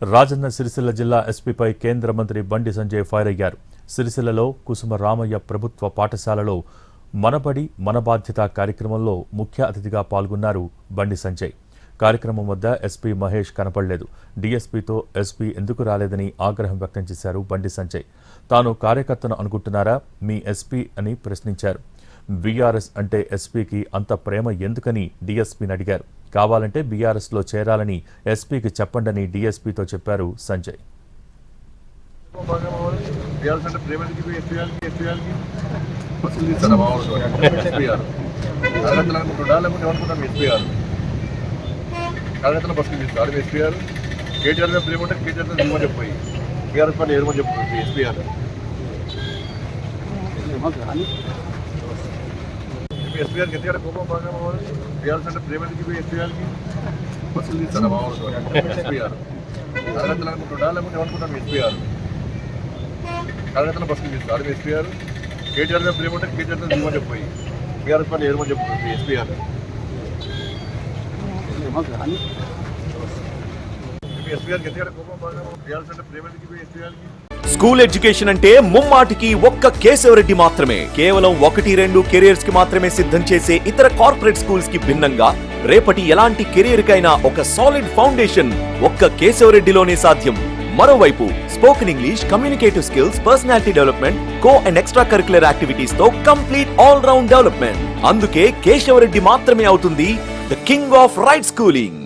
రాజన్న సిరిసిల్ల జిల్లా ఎస్పీపై కేంద్ర మంత్రి బండి సంజయ్ ఫైర్ అయ్యారు. సిరిసిల్లలో కుసుమ రామయ్య ప్రభుత్వ పాఠశాలలో మనబడి మన బాధ్యత కార్యక్రమంలో ముఖ్య అతిథిగా పాల్గొన్నారు బండి సంజయ్. కార్యక్రమం వద్ద ఎస్పీ మహేష్ కనపడలేదు. డీఎస్పీతో ఎస్పీ ఎందుకు రాలేదని ఆగ్రహం వ్యక్తం చేశారు బండి సంజయ్. తాను కార్యకర్తను అనుకుంటున్నారా మీ ఎస్పీ అని ప్రశ్నించారు. బీఆర్ఎస్ అంటే ఎస్పీకి అంత ప్రేమ ఎందుకని డీఎస్పీని అడిగారు. కావాలంటే బీఆర్ఎస్లో చేరాలని ఎస్పీకి చెప్పండని డీఎస్పీతో చెప్పారు సంజయ్. స్కూల్ ఎడ్యుకేషన్ అంటే ముమ్మాటికి ఒక్క కేశవరెడ్డి మాత్రమే. కేవలం 1-2 కెరియర్స్ కి మాత్రమే సిద్ధం చేసే ఇతర కార్పొరేట్ స్కూల్స్ కి భిన్నంగా రేపటి ఎలాంటి కెరియర్ కైనా ఒక సాలిడ్ ఫౌండేషన్ ఒక్క కేశవరెడ్డిలోనే సాధ్యం. మరోవైపు spoken English, communicative skills, personality development, co and extra curricular activities తో కంప్లీట్ ఆల్ రౌండ్ డెవలప్మెంట్. అందుకే కేశవరెడ్డి మాత్రమే అవుతుంది the king of right schooling.